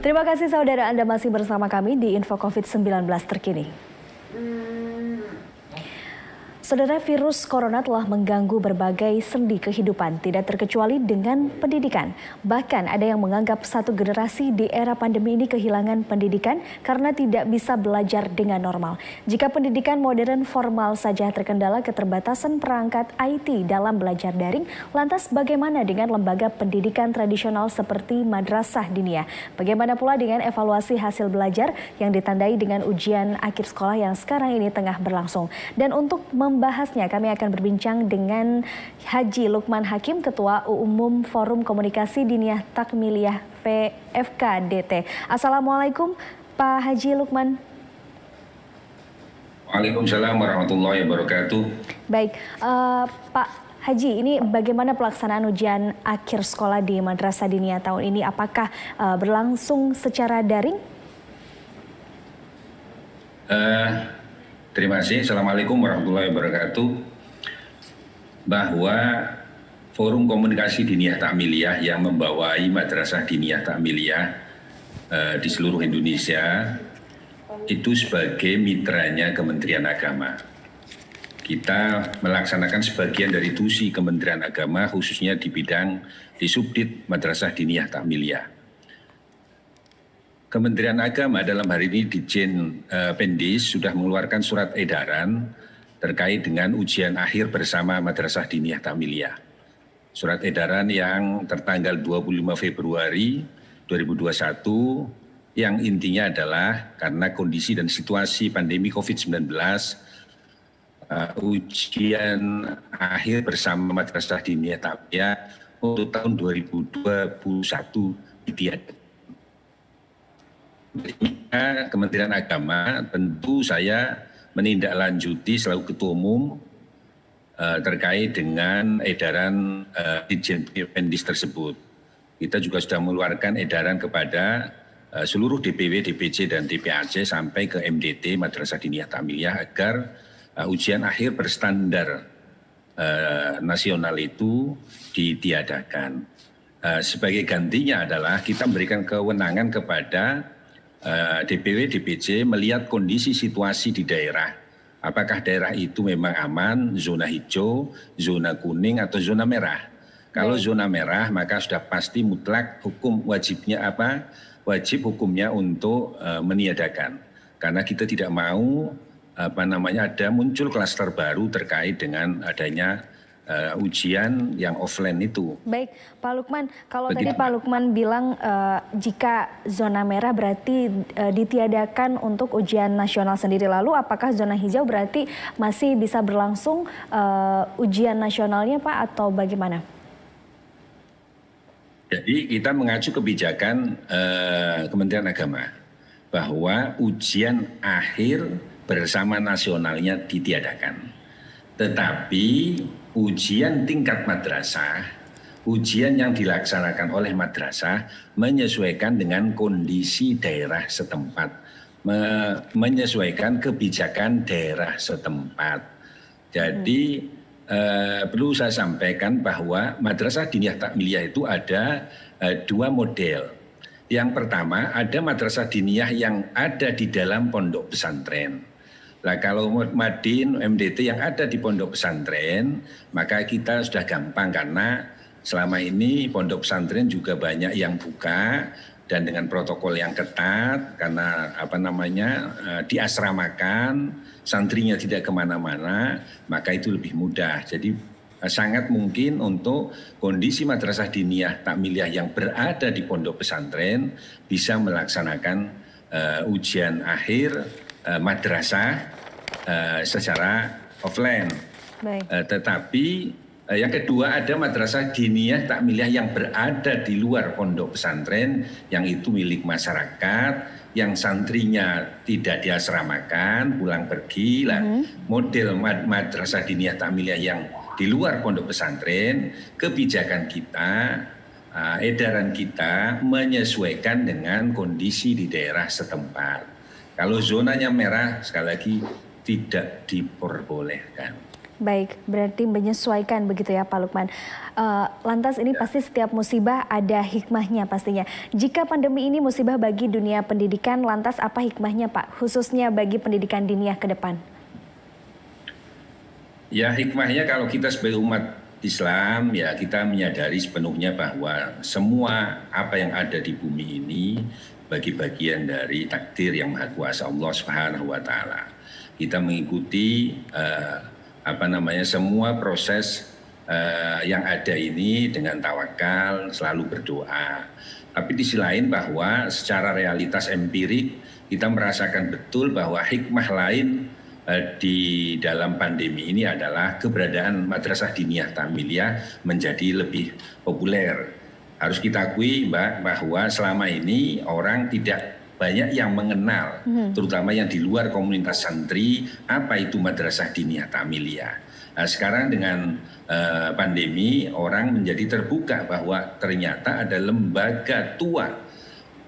Terima kasih saudara, Anda masih bersama kami di Info COVID-19 terkini. Saudara, virus corona telah mengganggu berbagai sendi kehidupan, tidak terkecuali dengan pendidikan. Bahkan ada yang menganggap satu generasi di era pandemi ini kehilangan pendidikan karena tidak bisa belajar dengan normal. Jika pendidikan modern formal saja terkendala keterbatasan perangkat IT dalam belajar daring, lantas bagaimana dengan lembaga pendidikan tradisional seperti madrasah diniyah? Bagaimana pula dengan evaluasi hasil belajar yang ditandai dengan ujian akhir sekolah yang sekarang ini tengah berlangsung? Dan untuk membahasnya, kami akan berbincang dengan Haji Lukman Hakim, Ketua Umum Forum Komunikasi Diniyah Takmiliyah FKDT. Assalamualaikum Pak Haji Lukman. Waalaikumsalam warahmatullahi wabarakatuh. Baik, Pak Haji, ini bagaimana pelaksanaan ujian akhir sekolah di Madrasah Diniyah tahun ini? Apakah berlangsung secara daring? Terima kasih. Assalamualaikum warahmatullahi wabarakatuh. Bahwa Forum Komunikasi Diniyah Takmiliyah yang membawai Madrasah Diniyah Takmiliyah di seluruh Indonesia itu sebagai mitranya Kementerian Agama. Kita melaksanakan sebagian dari tusi Kementerian Agama khususnya di bidang di Subdit Madrasah Diniyah Takmiliyah. Kementerian Agama dalam hari ini Ditjen Pendis sudah mengeluarkan surat edaran terkait dengan ujian akhir bersama Madrasah Diniyah Takmiliyah. Surat edaran yang tertanggal 25 Februari 2021 yang intinya adalah karena kondisi dan situasi pandemi COVID-19, ujian akhir bersama Madrasah Diniyah Takmiliyah untuk tahun 2021 ditiadakan. Kementerian Agama tentu saya menindaklanjuti selaku Ketua Umum terkait dengan edaran Ditjen Pendis tersebut. Kita juga sudah mengeluarkan edaran kepada seluruh DPW, DPC dan DPAC sampai ke MDT Madrasah Diniyah Takmiliyah agar ujian akhir berstandar nasional itu ditiadakan. Sebagai gantinya adalah kita memberikan kewenangan kepada DPW, DPC melihat kondisi situasi di daerah. Apakah daerah itu memang aman, zona hijau, zona kuning atau zona merah. Kalau zona merah maka sudah pasti mutlak hukum wajibnya apa? Wajib hukumnya untuk meniadakan. Karena kita tidak mau ada muncul klaster baru terkait dengan adanya ujian yang offline itu. Baik, Pak Lukman, kalau tadi Pak Lukman bilang jika zona merah berarti ditiadakan untuk ujian nasional sendiri, lalu apakah zona hijau berarti masih bisa berlangsung ujian nasionalnya Pak atau bagaimana? Jadi kita mengacu kebijakan Kementerian Agama bahwa ujian akhir bersama nasionalnya ditiadakan. Tetapi ujian tingkat madrasah, ujian yang dilaksanakan oleh madrasah menyesuaikan dengan kondisi daerah setempat, menyesuaikan kebijakan daerah setempat. Jadi perlu saya sampaikan bahwa Madrasah Diniyah Takmiliyah itu ada dua model. Yang pertama ada madrasah diniyah yang ada di dalam pondok pesantren. Nah kalau Madin, MDT yang ada di pondok pesantren, maka kita sudah gampang karena selama ini pondok pesantren juga banyak yang buka dan dengan protokol yang ketat karena diasramakan, santrinya tidak kemana-mana, maka itu lebih mudah. Jadi sangat mungkin untuk kondisi Madrasah Diniyah Takmiliyah yang berada di pondok pesantren bisa melaksanakan ujian akhir madrasah secara offline. Tetapi yang kedua ada Madrasah Diniyah Takmiliyah yang berada di luar pondok pesantren yang itu milik masyarakat, yang santrinya tidak diasramakan, pulang pergi. Model Madrasah Diniyah Takmiliyah yang di luar pondok pesantren, kebijakan kita, edaran kita menyesuaikan dengan kondisi di daerah setempat. Kalau zonanya merah, sekali lagi tidak diperbolehkan. Baik, berarti menyesuaikan begitu ya Pak Lukman. Lantas ini pasti setiap musibah ada hikmahnya pastinya. Jika pandemi ini musibah bagi dunia pendidikan, lantas apa hikmahnya Pak, khususnya bagi pendidikan diniyah ke depan? Ya, hikmahnya kalau kita sebagai umat Islam, ya kita menyadari sepenuhnya bahwa semua apa yang ada di bumi ini bagi bagian dari takdir yang Maha Kuasa Allah Subhanahu wa Ta'ala. Kita mengikuti semua proses yang ada ini dengan tawakal, selalu berdoa. Tapi di sisi lain bahwa secara realitas empirik kita merasakan betul bahwa hikmah lain di dalam pandemi ini adalah keberadaan Madrasah Diniyah Ta'miliyah menjadi lebih populer. Harus kita akui Mbak bahwa selama ini orang tidak banyak yang mengenal, terutama yang di luar komunitas santri, apa itu Madrasah Diniyah Ta'miliyah. Nah, sekarang dengan pandemi, orang menjadi terbuka bahwa ternyata ada lembaga tua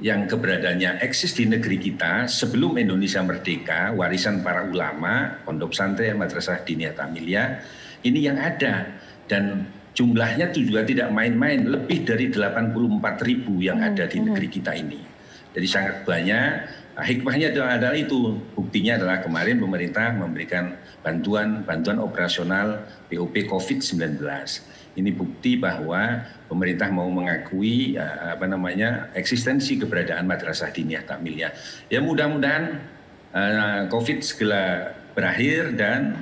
yang keberadaannya eksis di negeri kita sebelum Indonesia merdeka, warisan para ulama, pondok pesantren, Madrasah Diniyah Ta'miliyah, ini yang ada. Dan jumlahnya itu juga tidak main-main, lebih dari 84.000 yang ada di negeri kita ini. Jadi sangat banyak. Hikmahnya adalah itu. Buktinya adalah kemarin pemerintah memberikan bantuan operasional BOP COVID-19. Ini bukti bahwa pemerintah mau mengakui eksistensi keberadaan Madrasah Diniyah Ta'miliyah. Ya mudah-mudahan COVID segera berakhir dan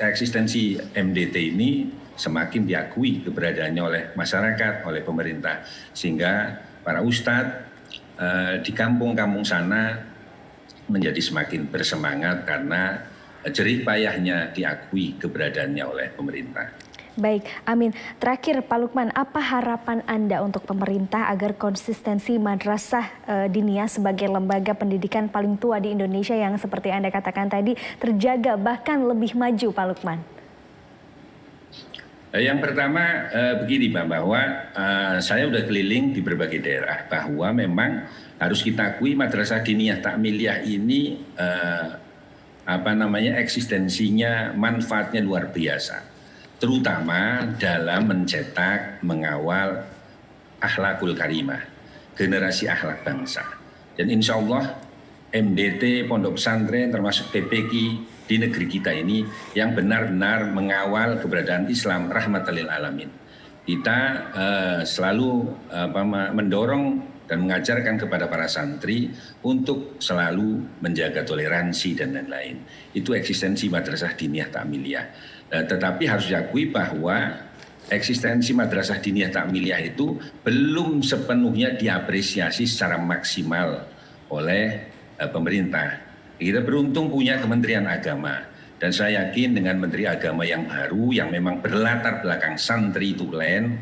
eksistensi MDT ini semakin diakui keberadaannya oleh masyarakat, oleh pemerintah, sehingga para ustadz di kampung-kampung sana menjadi semakin bersemangat karena jerih payahnya diakui keberadaannya oleh pemerintah. Baik, amin. Terakhir Pak Lukman, apa harapan Anda untuk pemerintah agar konsistensi Madrasah Diniyah sebagai lembaga pendidikan paling tua di Indonesia yang seperti Anda katakan tadi terjaga bahkan lebih maju Pak Lukman? Yang pertama begini Mbak, bahwa saya sudah keliling di berbagai daerah bahwa memang harus kita akui Madrasah Diniyah Ta'miliyah ini eksistensinya, manfaatnya luar biasa, terutama dalam mencetak, mengawal akhlakul karimah, generasi akhlak bangsa. Dan insya Allah MDT, pondok pesantren termasuk TPQ di negeri kita ini yang benar-benar mengawal keberadaan Islam rahmatan lil alamin. Kita selalu mendorong dan mengajarkan kepada para santri untuk selalu menjaga toleransi dan lain-lain. Itu eksistensi Madrasah Diniyah Ta'miliyah. Tetapi harus diakui bahwa eksistensi Madrasah Diniyah Ta'miliyah itu belum sepenuhnya diapresiasi secara maksimal oleh pemerintah. Kita beruntung punya Kementerian Agama, dan saya yakin dengan Menteri Agama yang baru yang memang berlatar belakang santri tulen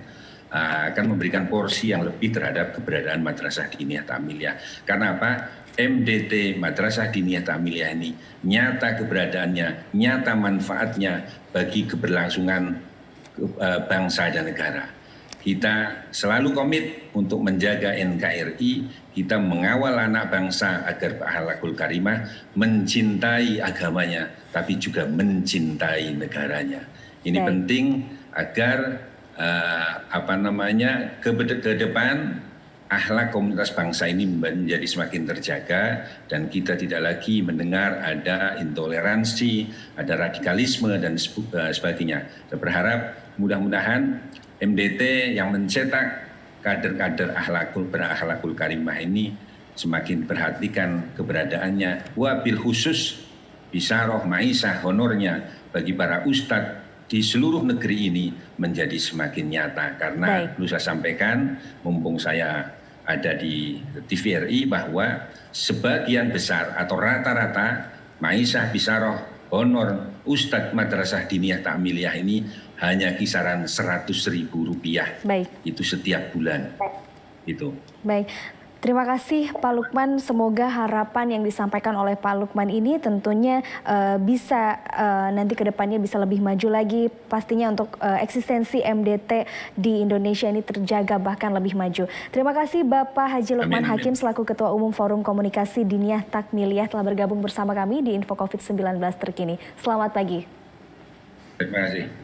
akan memberikan porsi yang lebih terhadap keberadaan Madrasah Diniyah Ta'miliyah. Karena apa? MDT Madrasah Diniyah Ta'miliyah ini nyata keberadaannya, nyata manfaatnya bagi keberlangsungan bangsa dan negara. Kita selalu komit untuk menjaga NKRI, kita mengawal anak bangsa agar berakhlakul karimah, mencintai agamanya, tapi juga mencintai negaranya. Ini penting agar ke depan akhlak komunitas bangsa ini menjadi semakin terjaga dan kita tidak lagi mendengar ada intoleransi, ada radikalisme dan sebagainya. Saya berharap mudah-mudahan MDT yang mencetak kader-kader berakhlakul karimah ini semakin perhatikan keberadaannya. Wabil khusus bisaroh maisah honornya bagi para ustadz di seluruh negeri ini menjadi semakin nyata. Karena perlu saya sampaikan, mumpung saya ada di TVRI, bahwa sebagian besar atau rata-rata maisah bisaroh honor Ustadz Madrasah Diniyah Ta'miliyah ini hanya kisaran Rp100.000. Baik. Itu setiap bulan. Itu. Baik. Terima kasih Pak Lukman, semoga harapan yang disampaikan oleh Pak Lukman ini tentunya bisa nanti ke depannya bisa lebih maju lagi. Pastinya untuk eksistensi MDT di Indonesia ini terjaga bahkan lebih maju. Terima kasih Bapak Haji Lukman Hakim selaku Ketua Umum Forum Komunikasi Diniyah Ta'miliyah telah bergabung bersama kami di Info COVID-19 terkini. Selamat pagi. Terima kasih.